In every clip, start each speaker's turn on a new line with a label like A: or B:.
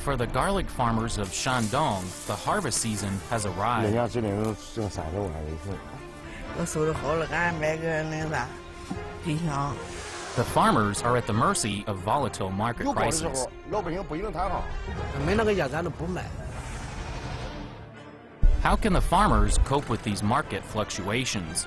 A: For the garlic farmers of Shandong, the harvest season has arrived. The farmers are at the mercy of volatile market prices. How can the farmers cope with these market fluctuations?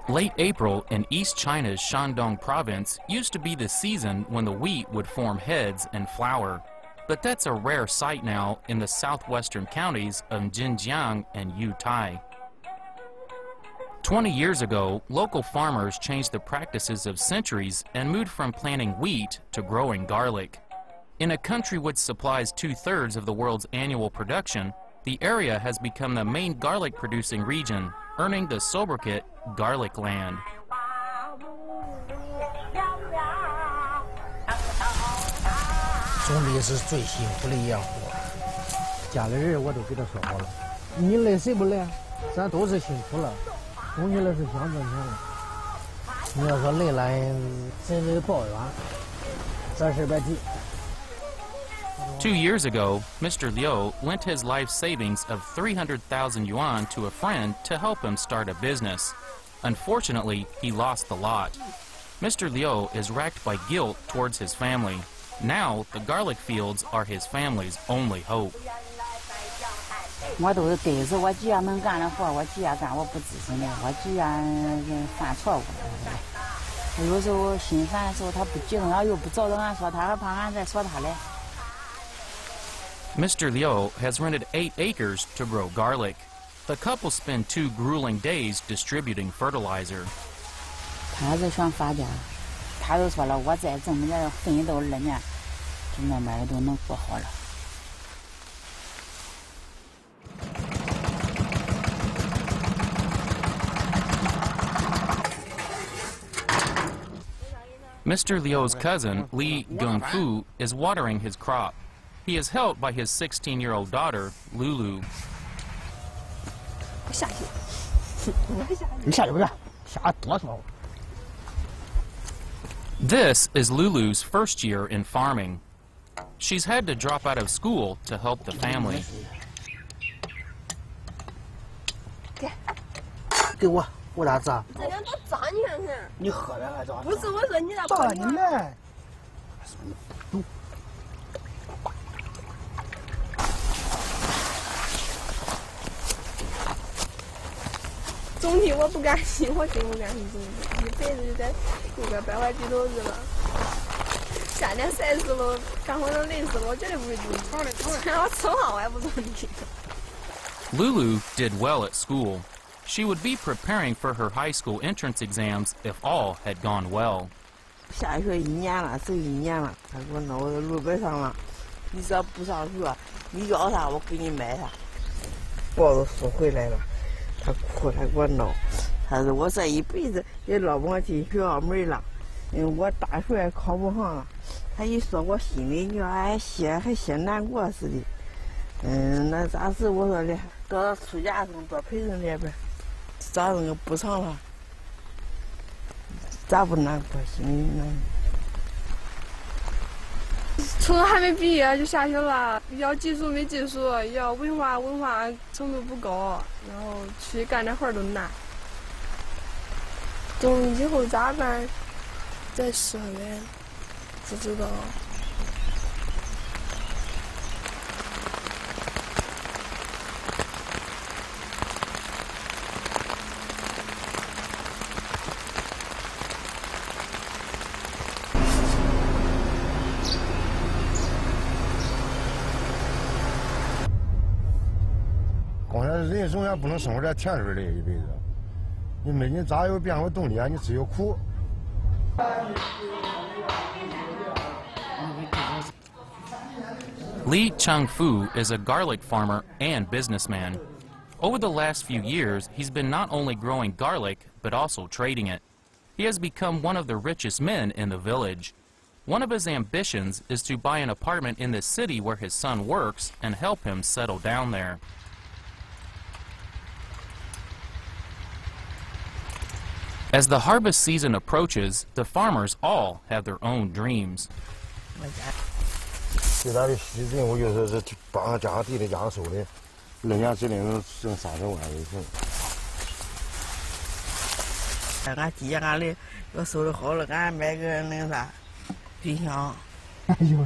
A: Late April in East China's Shandong Province used to be the season when the wheat would form heads and flower. But that's a rare sight now in the southwestern counties of Jinxiang and Yutai. 20 years ago, local farmers changed the practices of centuries and moved from planting wheat to growing garlic. In a country which supplies 2/3 of the world's annual production, the area has become the main garlic-producing region, earning the sobriquet Garlic Land.
B: 种地是最辛苦的一样活，家里人我都给他说好了，你累谁不累？咱都是辛苦了，种起来是想挣钱了。你要说累了，谁得抱怨，咱是别提。
A: 2 years ago, Mr. Liu lent his life savings of 300,000 yuan to a friend to help him start a business. Unfortunately, he lost the lot. Mr. Liu is racked by guilt towards his family. Now, the garlic fields are his family's only hope.
C: 我都是对着我只要能干的活，我只要干，我不自信的，我只要犯错误。有时候心烦的时候，他不激动，然后又不找着俺说，他还怕俺再说他嘞。
A: Mr. Liu has rented 8 acres to grow garlic. The couple spend 2 grueling days distributing fertilizer.
C: 他是想发家，他都说了，我再这么点奋斗2年，就慢慢都能过好了。 Mr. Liu's cousin, Li Gongfu, is watering his crop. He is helped by his 16-year-old daughter, Lulu. This is Lulu's first year in farming. She's had to drop out of school to help the family.
B: 给我咋子？
D: 这两多脏，你看看。
B: 你喝的还脏？
D: 不是，我说你咋
B: 倒你来。
D: 种地我不甘心，我真不甘心种地，一辈子就在过个白花地头日了。夏天晒死了，干活都累死了，我绝对不会种地。让我吃饭我也不种地。
A: Lulu did well at school. She would be preparing for her high school entrance exams if all had gone well.
E: 下学1年了，走1年了，他给我弄到路边上了。你只要不上学，你要啥我给你买啥。包子送回来了。 他哭，他给我闹，他说我这一辈子也捞不上进学校门了，我大学也考不上了。他一说，我心里就还嫌难过似的。那咋是？我说的，到出家生多陪人那边，咋弄不上了？咋不难过？心里难。
D: 初中还没毕业就下学了，要技术没技术，要文化程度不高，然后出去干点活都难。等以后咋办？再说呗，不知道。
F: 人总也不能生活在甜水里一辈子，你没你咋有变化动力啊？你只有苦。
A: Li Changfu is a garlic farmer and businessman. Over the last few years, he's been not only growing garlic, but also trading it. He has become one of the richest men in the village. One of his ambitions is to buy an apartment in the city where his son works and help him settle down there. As the harvest season approaches, the farmers all have their own dreams.
F: 最大的任务就是帮上加上地的加上收的，人家这里能挣30万为份。
E: 俺姐俺的要收拾好了，俺买个那个啥冰箱。
B: 哎呦，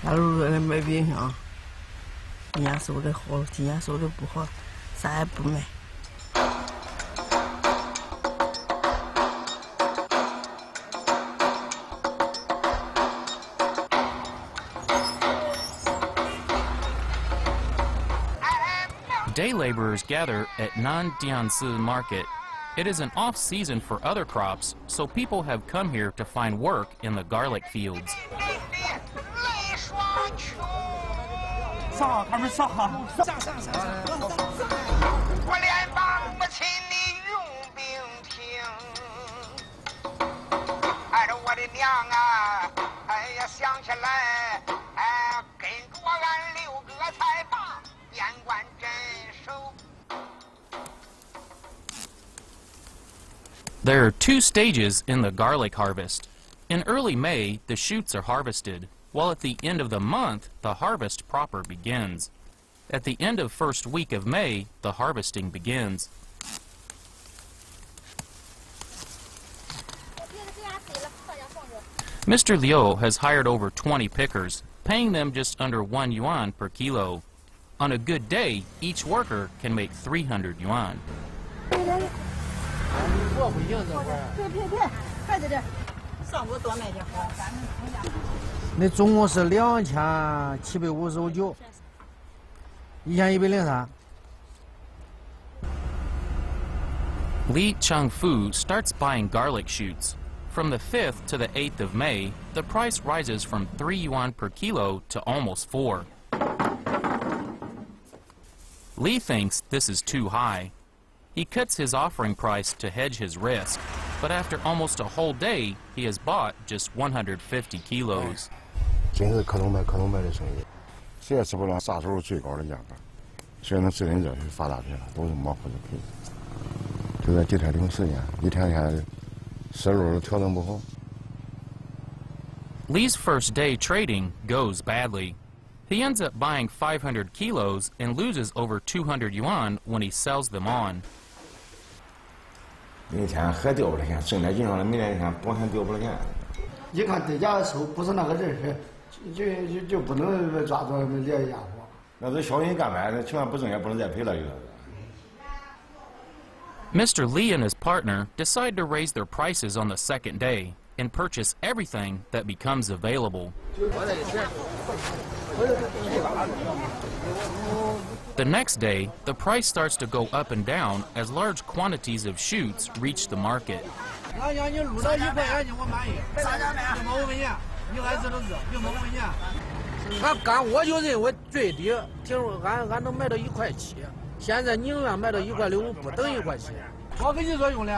E: 俺如果买冰箱，今年收的好，今年收的不好，啥也不买。
A: Day laborers gather at Nanjiangsi Market. It is an off-season for other crops, so people have come here to find work in the garlic fields. There are 2 stages in the garlic harvest. In early May, the shoots are harvested, while at the end of the month, the harvest proper begins. At the end of first week of May, the harvesting begins. Mr. Liu has hired over 20 pickers, paying them just under 1 yuan per kilo. On a good day, each worker can make 300 yuan.
B: 做不行这活儿。
C: 别，快点点，上午多买点好。
B: 那总共是2759，1103。
A: Li Changfu starts buying garlic shoots. From the 5th to the 8th of May, the price rises from 3 yuan per kilo to almost 4. Li thinks this is too high. He cuts his offering price to hedge his risk, but after almost a whole day, he has bought just 150 kilos.
F: 真是可能卖的生意，谁也吃不了啥时候最高的价格。谁能制定这是发大财了，都是模糊的赔。就在几天零时间，一天天收入都调整不好。
A: Li's first day trading goes badly. He ends up buying 500 kilos and loses over 200 yuan when he sells them on.
G: 那天还掉不了钱，剩点银上了，明天一天保险掉不了钱。
B: 一看这家收不是那个人是，就不能抓住这家伙。
G: 那这小人干买，那千万不挣也不能再赔了，有的。
A: Mr. Li and his partner decide to raise their prices on the second day and purchase everything that becomes available. The next day, the price starts to go up and down as large quantities of shoots reach the market.
B: 俺刚我就认为最低，听说俺能卖到1.7块，现在你让卖到1.65块，不等1.7块。我跟你说兄弟，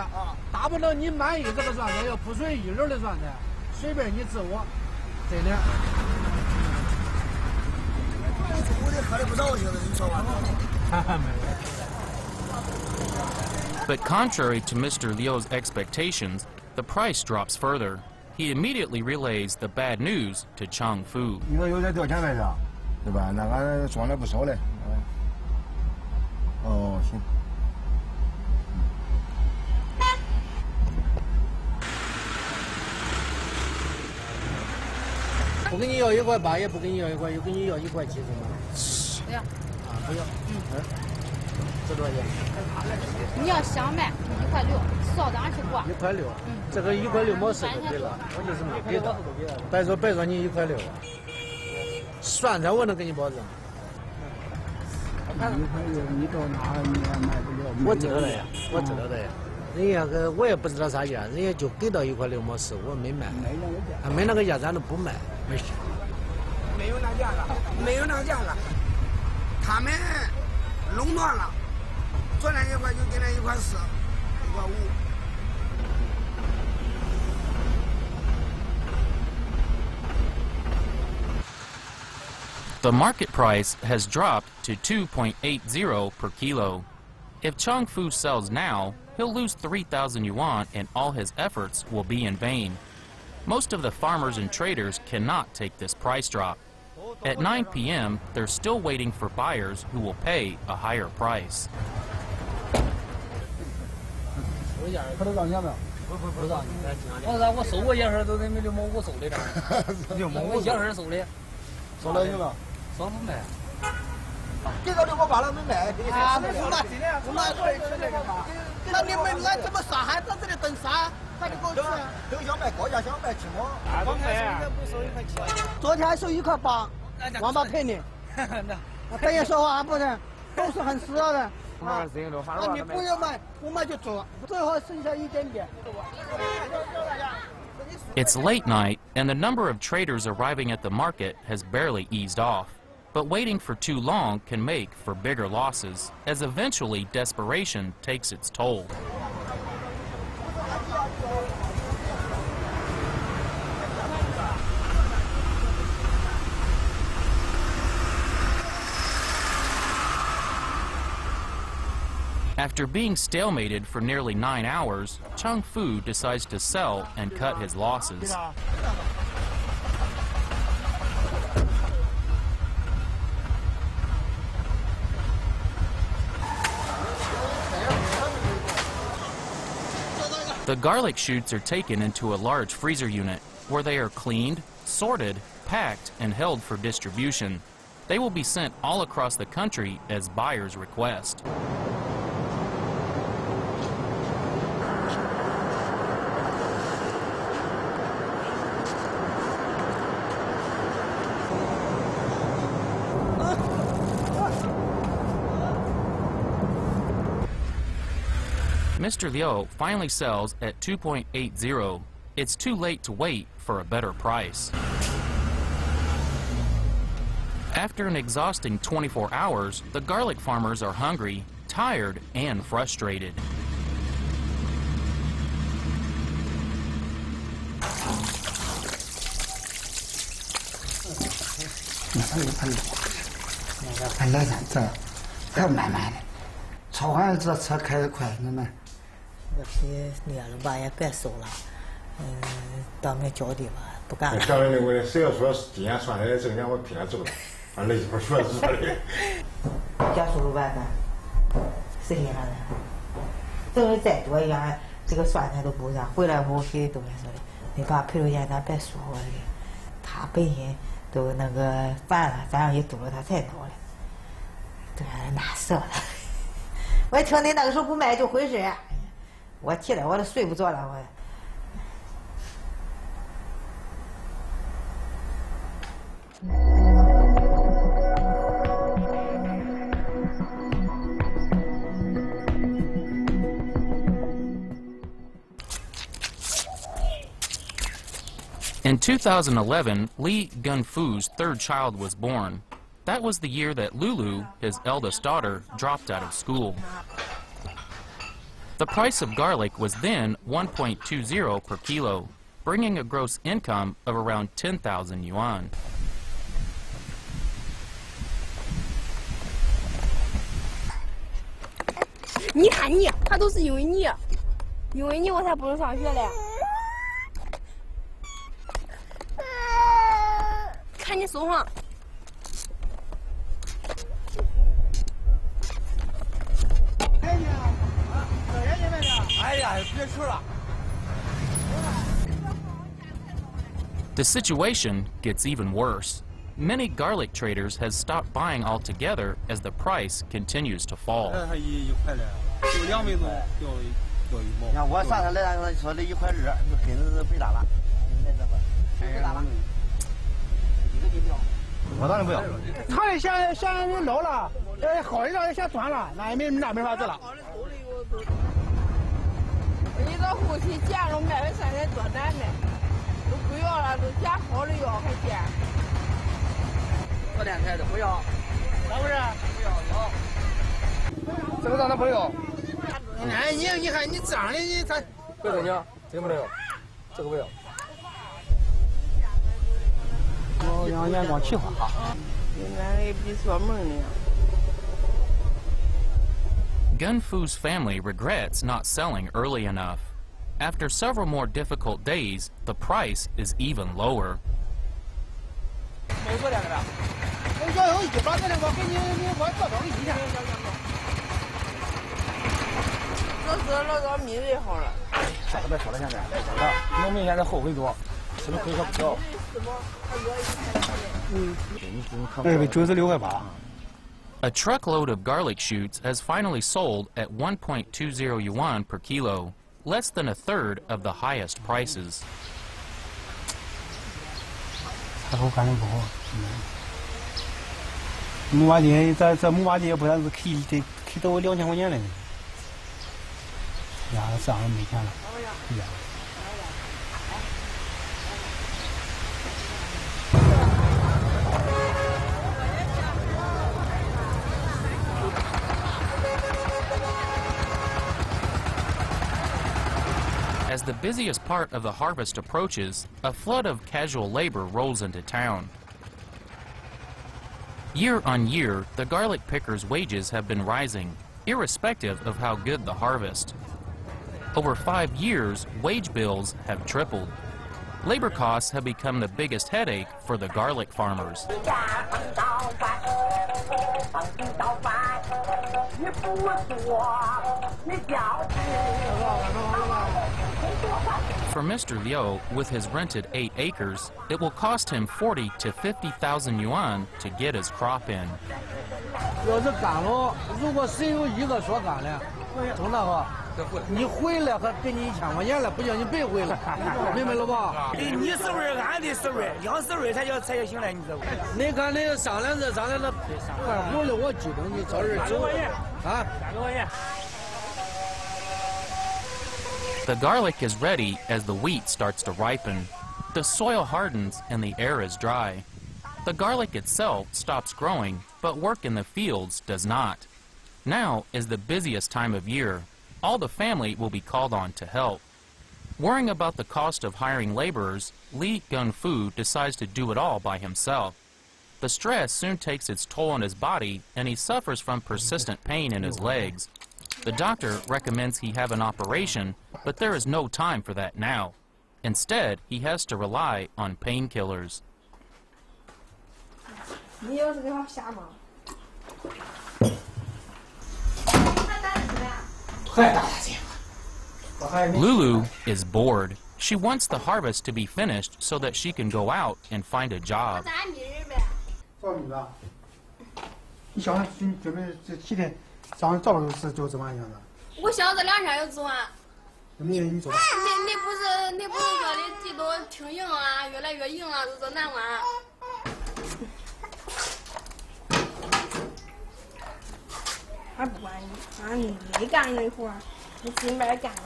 B: 大不了你满意这个酸菜，要不随意人的酸菜，随便你自我，真的。
A: But contrary to Mr. Liu's expectations, the price drops further. He immediately relays the bad news to Chang Fu.
F: 你说有点掉钱来着，对吧？那俺装了不少嘞。哦，行。
B: 不跟你要1.8块，也不跟你要1块，又跟你要1.7块是吗？
C: 不要。
B: 啊，不要。这多少钱？
C: 你要想卖1.6块，少的去过。
B: 1.6块，这个1.6块毛4都给了，我就是没给的。白说你1.6块，酸菜我能给你保证。1.6块你到哪你也卖不了。我知道的呀，我知道的呀。人家个我也不知道啥价，人家就给到1.6毛4，我没卖。没那个价咱都不卖，没事。
H: 没有那价了，没有那价了，他们垄断了。 昨天1块就给咱1.4块、1.5块。
A: The market price has dropped to 2.80 per kilo. If Chang Fu sells now, he'll lose 3,000 yuan and all his efforts will be in vain. Most of the farmers and traders cannot take this price drop. At 9 p.m., they're still waiting for buyers who will pay a higher price. It's late night, and the number of traders arriving at the market has barely eased off. But waiting for too long can make for bigger losses, as eventually desperation takes its toll. After being stalemated for nearly 9 hours, Chang Fu decides to sell and cut his losses. The garlic shoots are taken into a large freezer unit, where they are cleaned, sorted, packed, and held for distribution. They will be sent all across the country as buyers request. Mr. Liu finally sells at 2.80. It's too late to wait for a better price. After an exhausting 24 hours, the garlic farmers are hungry, tired, and frustrated. In 2011, Li Gunfu's third child was born. That was the year that Lulu, his eldest daughter, dropped out of school. The price of garlic was then 1.20 per kilo, bringing a gross income of around 10,000 yuan.
D: 你看你，他都是因为你我才不能上学嘞。看你手上。
A: The situation gets even worse. Many garlic traders have stopped buying altogether as the price continues to fall. Gunfu's family regrets not selling early enough. After several more difficult days, the price is even lower. A truckload of garlic shoots has finally sold at 1.20 yuan per kilo, less than a third of the highest prices.
I: 我感觉不好。木瓦街这木瓦街不但是开到2000块钱了，呀，这样没钱了，呀。
A: As the busiest part of the harvest approaches, a flood of casual labor rolls into town. Year on year, the garlic pickers' wages have been rising, irrespective of how good the harvest. Over 5 years, wage bills have tripled. Labor costs have become the biggest headache for the garlic farmers. For Mr. Liu, with his rented 8 acres, it will cost him 40 to 50,000 yuan to get his crop in.
B: 要是干了，如果谁有一个说干了，中大伙，你回来还给你1000块钱了，不叫你白回来，明白了吧？
H: 你是不是俺的是不是？要是不是才叫行了，你知道不？
B: 你看那个商量这快活了，我记得你早点走啊。
A: The garlic is ready as the wheat starts to ripen. The soil hardens and the air is dry. The garlic itself stops growing, but work in the fields does not. Now is the busiest time of year. All the family will be called on to help. Worrying about the cost of hiring laborers, Li Gunfu decides to do it all by himself. The stress soon takes its toll on his body, and he suffers from persistent pain in his legs. The doctor recommends he have an operation, but there is no time for that now. Instead, he has to rely on painkillers.
D: 你要是给他下吗？
A: Lulu is bored. She wants the harvest to be finished so that she can go out and find a job.
I: 找你吧。你想准备这7天，早上照是就这么样的。
D: 我想这2天就做完。
I: 明天你做吧。
D: 你不是说的地都挺硬啊，越来越硬了，都这难玩。还不管你，反正你没干那活儿，你自己慢点干吧。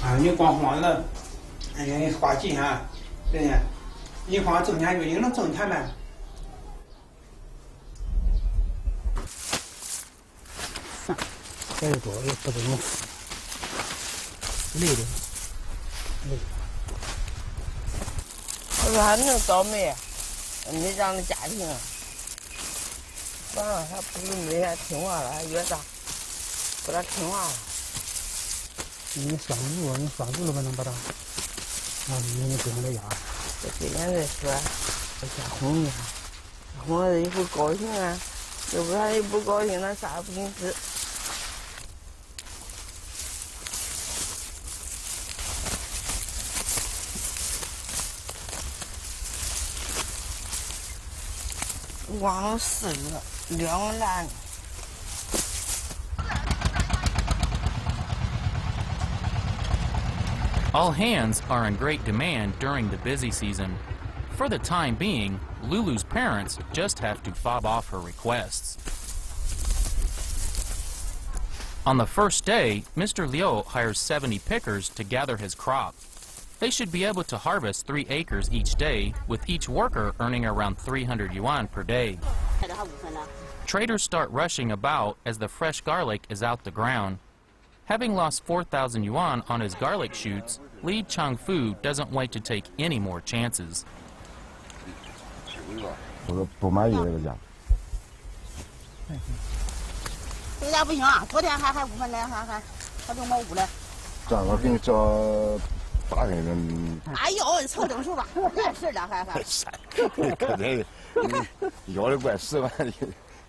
I: 啊，你光慌了，哎呀，你花劲啊，对呀，一晃挣钱就你能挣钱呗。
B: 再多也不能累的，累。
E: 我说还能倒霉，没这样的家庭，反正还不如没还听话了，还越大，不大听话了。
B: 你拴住了吧，能把它，啊，你不用再压。
E: 这今天再说，再瞎哄一下，哄了以后高兴啊，要不然一不高兴，那啥也不给你吃。 光了4个，2个烂。
A: All hands are in great demand during the busy season. For the time being, Lulu's parents just have to fob off her requests. On the first day, Mr. Liu hires 70 pickers to gather his crop. They should be able to harvest 3 acres each day, with each worker earning around 300 yuan per day. Traders start rushing about as the fresh garlic is out the ground. Having lost 4,000 yuan on his garlic shoots, Li Changfu doesn't wait to take any more chances.
F: 我不满意这个价。
C: 这个价不行啊！昨天还5分来，还6毛5嘞。
F: 这样我给你找8个人。
C: 哎呦，凑整数吧，碍事了还。
F: 可得，要的怪10万的，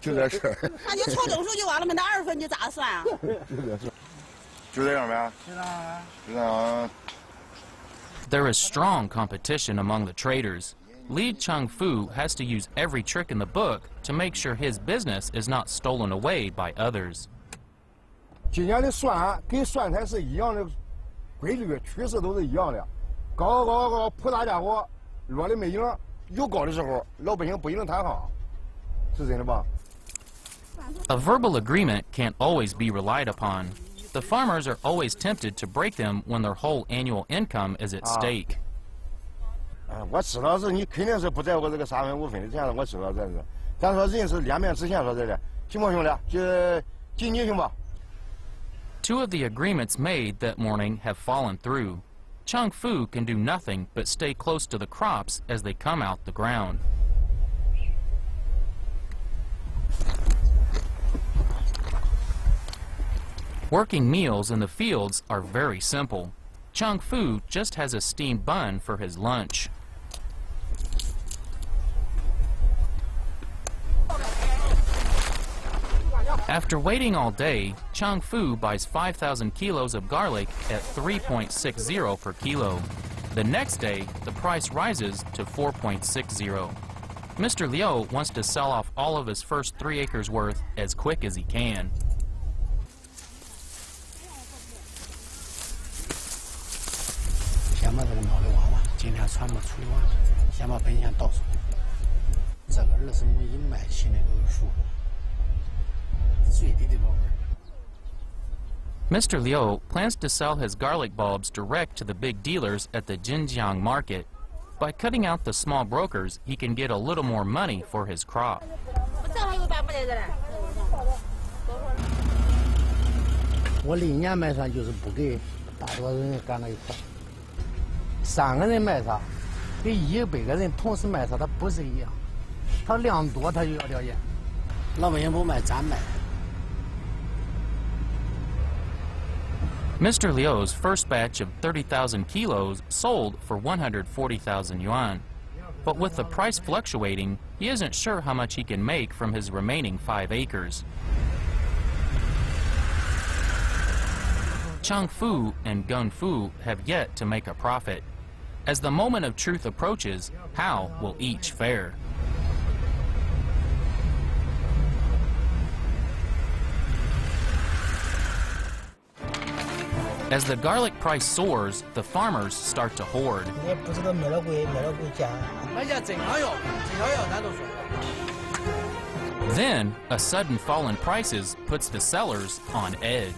F: 就这事儿。
C: 那就凑整数就完了嘛，那2分你咋算啊？
F: 就这事，就这样呗。就这样。
A: There is strong competition among the traders. Li Changfu has to use every trick in the book to make sure his business is not stolen away by others.
F: 今年的蒜跟蒜菜是一样的规律，趋势都是一样的，高，普大家伙落的没影，有高的时候，老百姓不一定摊上，是真的吧？
A: A verbal agreement can't always be relied upon. The farmers are always tempted to break them when their whole annual income is at stake.
F: 我知道是你肯定是不在乎这个3分5分的钱了，我知道这是，但说人是两面之前说这的，行不兄弟？就尽你行吧。
A: 2 of the agreements made that morning have fallen through. Changfu can do nothing but stay close to the crops as they come out the ground. Working meals in the fields are very simple. Changfu just has a steamed bun for his lunch. After waiting all day, Changfu buys 5,000 kilos of garlic at 3.60 per kilo. The next day, the price rises to 4.60. Mr. Liu wants to sell off all of his first 3 acres worth as quick as he can.
B: 先把这个闹得完完，今天全部处理完，先把本钱到手。这个25一卖起那个数，最低的保本。
A: Mr. Liu plans to sell his garlic bulbs direct to the big dealers at the Jinxiang market. By cutting out the small brokers, he can get a little more money for his crop.
B: 我历年卖茶就是不给大多人干到一块，3个人卖茶，跟100个人同时卖茶，它不是一样。它量多，它就要条件。老百姓不卖，咱卖。
A: Mr. Liu's first batch of 30,000 kilos sold for 140,000 yuan. But with the price fluctuating, he isn't sure how much he can make from his remaining 5 acres. Changfu and Gunfu have yet to make a profit. As the moment of truth approaches, how will each fare? As the garlic price soars, the farmers start to hoard. Then, a sudden fall in prices puts the sellers on edge.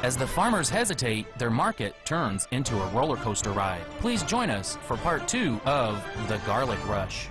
A: As the farmers hesitate, their market turns into a roller coaster ride. Please join us for part 2 of The Garlic Rush.